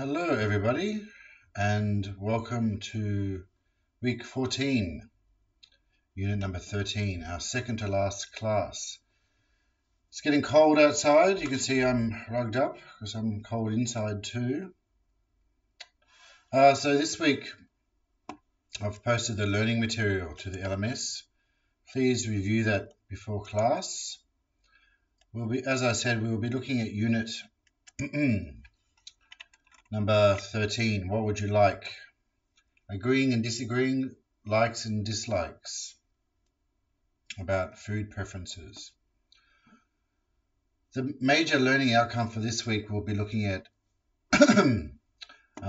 Hello everybody and welcome to week 14, unit number 13, our second to last class. It's getting cold outside. You can see I'm rugged up because I'm cold inside too. So this week I've posted the learning material to the LMS. Please review that before class. As I said, we'll be looking at unit number 13, what would you like? Agreeing and disagreeing, likes and dislikes, about food preferences. The major learning outcome for this week will be looking at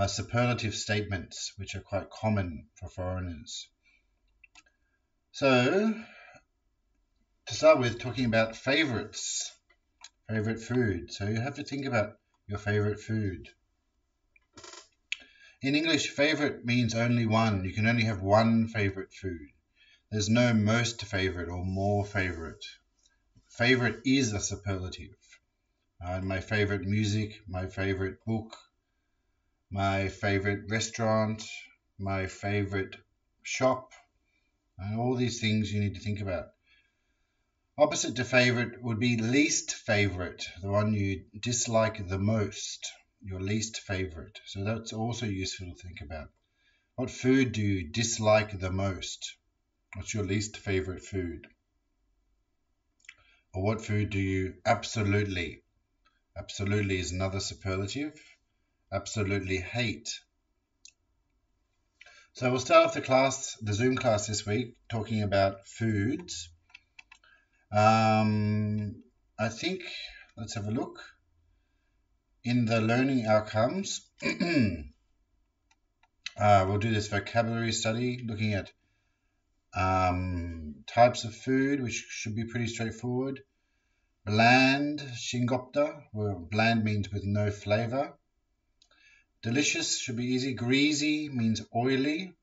superlative statements, which are quite common for foreigners. So, to start with, talking about favorites, favorite food. So you have to think about your favorite food. In English, favorite means only one. You can only have one favorite food. There's no most favorite or more favorite. Favorite is a superlative. My favorite music, my favorite book, my favorite restaurant, my favorite shop, and all these things you need to think about. Opposite to favorite would be least favorite, the one you dislike the most, your least favorite. So that's also useful to think about. What food do you dislike the most? What's your least favorite food? Or what food do you absolutely is another superlative, absolutely hate? So we'll start off the Zoom class this week, talking about foods. I think, let's have a look. In the learning outcomes, we'll do this vocabulary study, looking at types of food, which should be pretty straightforward. Bland, shingopta, where bland means with no flavor. Delicious should be easy. Greasy means oily.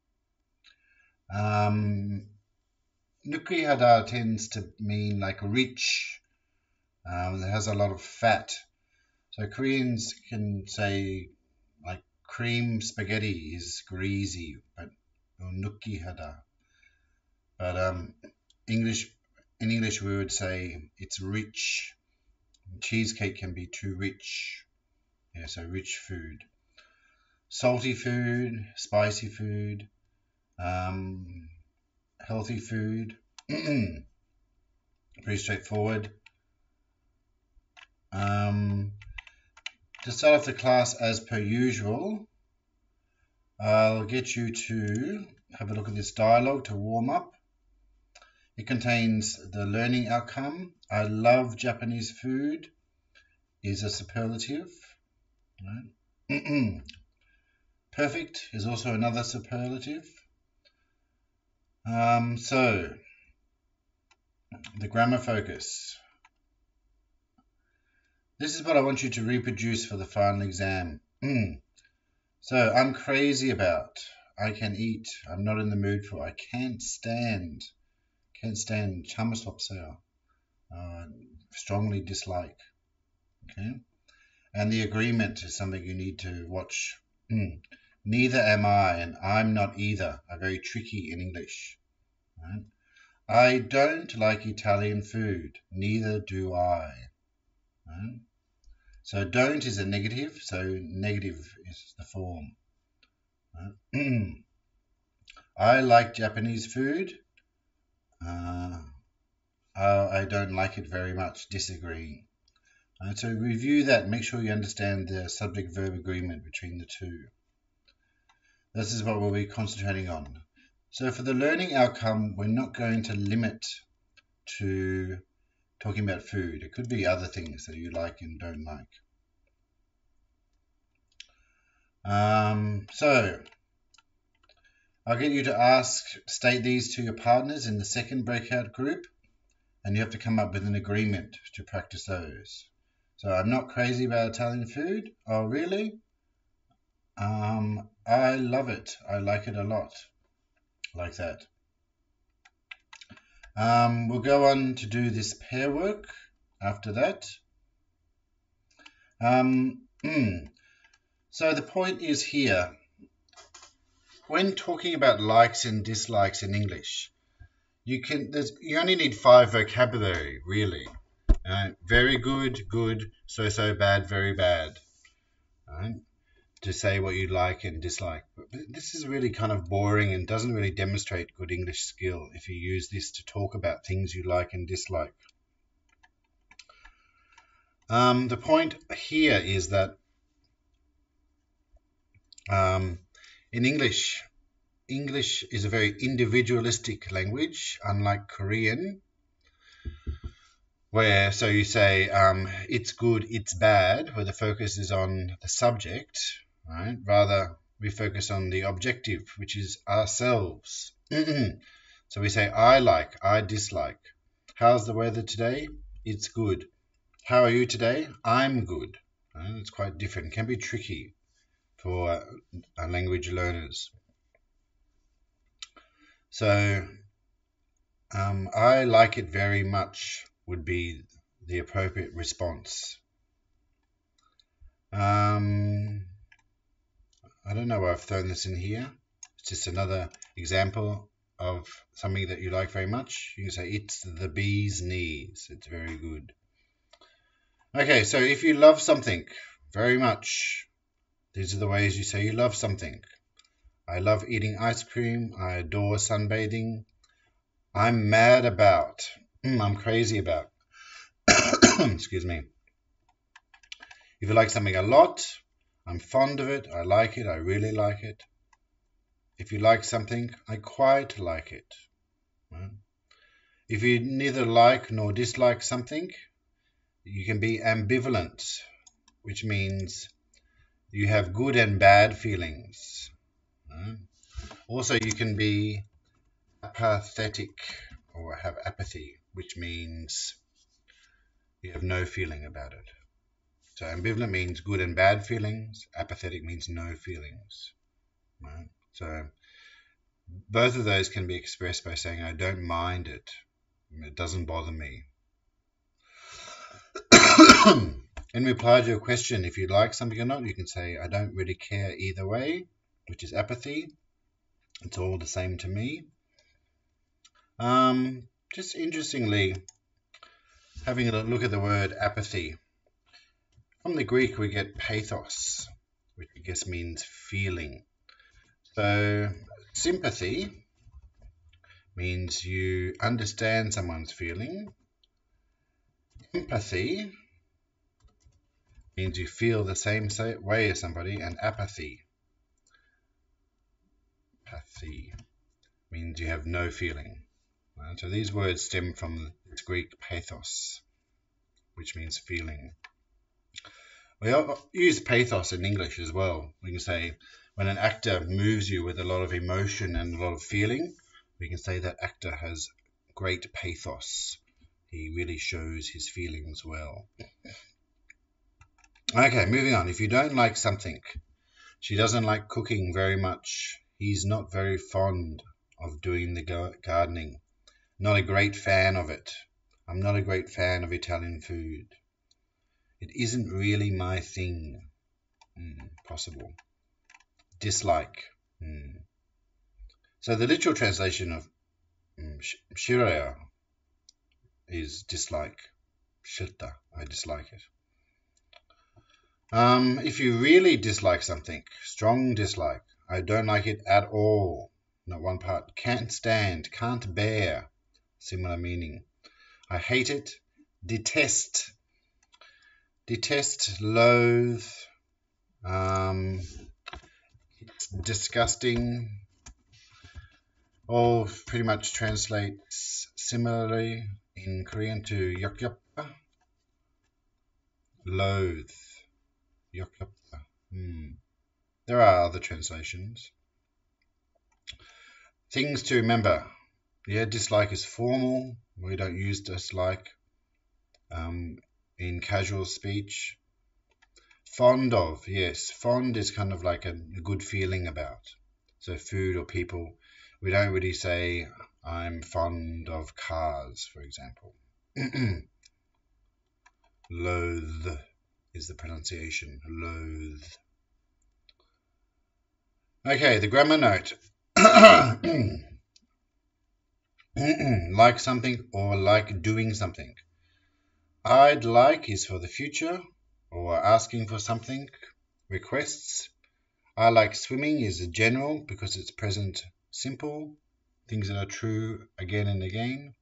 Nukihada tends to mean like rich, that has a lot of fat. So Koreans can say like cream spaghetti is greasy, but nukihada. But in English we would say it's rich. Cheesecake can be too rich. Yeah, so rich food. Salty food, spicy food, healthy food. Pretty straightforward. To start off the class as per usual, I'll get you to have a look at this dialogue to warm up. It contains the learning outcome. I love Japanese food is a superlative. Right? Perfect is also another superlative. So, the grammar focus. This is what I want you to reproduce for the final exam. So, I'm crazy about, I can eat, I'm not in the mood for, I can't stand, chamasopseo, strongly dislike. Okay, and the agreement is something you need to watch. Neither am I and I'm not either are very tricky in English. Right? I don't like Italian food. Neither do I. Right? So don't is a negative, so negative is the form. Right? I like Japanese food. I don't like it very much, disagreeing. So review that, make sure you understand the subject-verb agreement between the two. This is what we'll be concentrating on. So for the learning outcome, we're not going to limit to talking about food. It could be other things that you like and don't like. So I'll get you to state these to your partners in the second breakout group, and you have to come up with an agreement to practice those. So I'm not crazy about Italian food. Oh, really? I love it. I like it a lot. Like that. We'll go on to do this pair work after that. So the point is here, when talking about likes and dislikes in English, you only need 5 vocabulary, really. Very good, good, so bad, very bad. Right? To say what you like and dislike. But this is really kind of boring and doesn't really demonstrate good English skill if you use this to talk about things you like and dislike. The point here is that in English is a very individualistic language, unlike Korean, where so you say it's good, it's bad, where the focus is on the subject, right? Rather, we focus on the objective, which is ourselves. So we say I like, I dislike. How's the weather today? It's good. How are you today? I'm good. It's quite different. It can be tricky for language learners. So I like it very much would be the appropriate response. I don't know why I've thrown this in here. It's just another example of something that you like very much. You can say it's the bee's knees. It's very good. Okay, so if you love something very much, these are the ways you say you love something. I love eating ice cream. I adore sunbathing. I'm mad about. I'm crazy about. Excuse me. If you like something a lot, I'm fond of it. I like it. I really like it. If you like something, I quite like it. Right? If you neither like nor dislike something, you can be ambivalent, which means you have good and bad feelings. Right? Also, you can be apathetic or have apathy, which means you have no feeling about it. So ambivalent means good and bad feelings. Apathetic means no feelings. Right? So both of those can be expressed by saying I don't mind it. It doesn't bother me. In reply to your question, if you like something or not, you can say I don't really care either way, which is apathy. It's all the same to me. Just interestingly, having a look at the word apathy. From the Greek, we get pathos, which I guess means feeling. So sympathy means you understand someone's feeling. Empathy means you feel the same way as somebody. And apathy means you have no feeling. Right? So these words stem from the Greek pathos, which means feeling. We use pathos in English as well. We can say when an actor moves you with a lot of emotion and a lot of feeling, we can say that actor has great pathos. He really shows his feelings well. Okay, moving on. If you don't like something, she doesn't like cooking very much. He's not very fond of doing the gardening. Not a great fan of it. I'm not a great fan of Italian food. It isn't really my thing. Possible. Dislike. So the literal translation of shiraya is dislike. Shirta, I dislike it. If you really dislike something, strong dislike, I don't like it at all. Not one part. Can't stand, can't bear. Similar meaning. I hate it. Detest. Detest, loathe. It's disgusting. All pretty much translates similarly in Korean to yokyoppa. Loathe. Yokyoppa. There are other translations. Things to remember. Yeah, dislike is formal. We don't use dislike in casual speech. Fond of, yes. Fond is kind of like a good feeling about. So food or people. We don't really say I'm fond of cars, for example. Loathe is the pronunciation. Loathe. Okay, the grammar note. Like something or like doing something. I'd like is for the future or asking for something. Requests. I like swimming is a general because it's present simple. Things that are true again and again.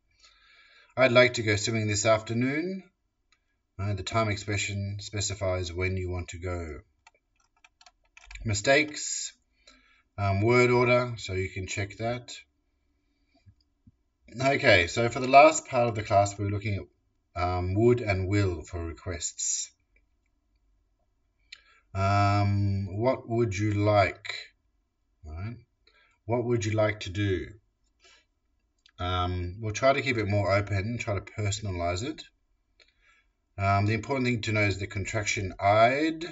I'd like to go swimming this afternoon. The time expression specifies when you want to go. Mistakes. Word order, so you can check that. Okay, so for the last part of the class, we're looking at would and will for requests. What would you like? Right? What would you like to do? We'll try to keep it more open, try to personalize it. The important thing to know is the contraction I'd.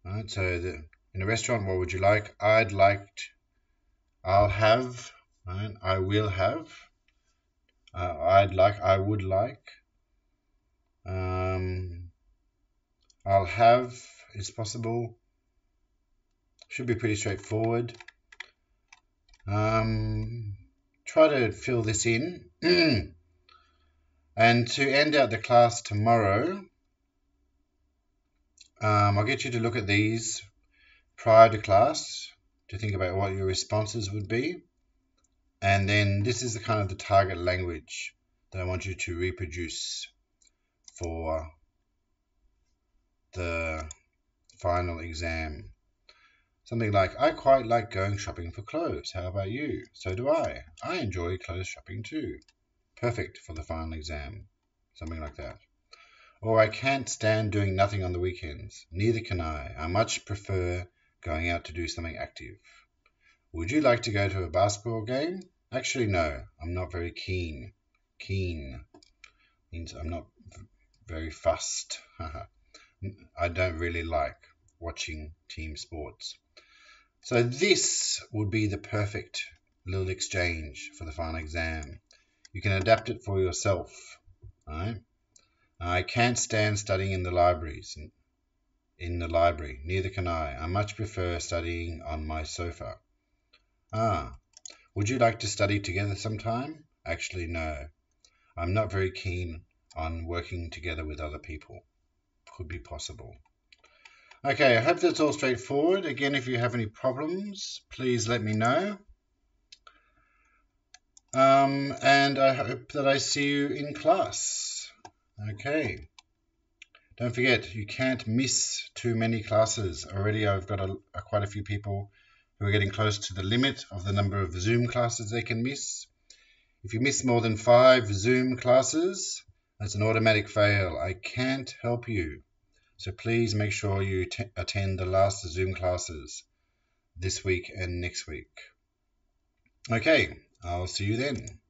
Right? So in a restaurant, what would you like? I'd like. I'll have. Right? I will have. I'd like. I would like. I'll have is possible. Should be pretty straightforward. Try to fill this in. And to end out the class tomorrow, I'll get you to look at these prior to class to think about what your responses would be. And then this is the kind of the target language that I want you to reproduce for the final exam. Something like, I quite like going shopping for clothes. How about you? So do I. I enjoy clothes shopping too. Perfect for the final exam. Something like that. Or I can't stand doing nothing on the weekends. Neither can I. I much prefer going out to do something active. Would you like to go to a basketball game? Actually, no. I'm not very keen. Keen means I'm not very fussed. I don't really like watching team sports. So this would be the perfect little exchange for the final exam. You can adapt it for yourself. Right? I can't stand studying in the libraries. In the library, neither can I. I much prefer studying on my sofa. Would you like to study together sometime? Actually, no. I'm not very keen on working together with other people. Could be possible. Okay, I hope that's all straightforward. Again, if you have any problems, please let me know. And I hope that I see you in class. Okay. Don't forget, you can't miss too many classes. Already I've got quite a few people who are getting close to the limit of the number of Zoom classes they can miss. If you miss more than 5 Zoom classes, that's an automatic fail. I can't help you. So please make sure you attend the last Zoom classes this week and next week. Okay, I'll see you then.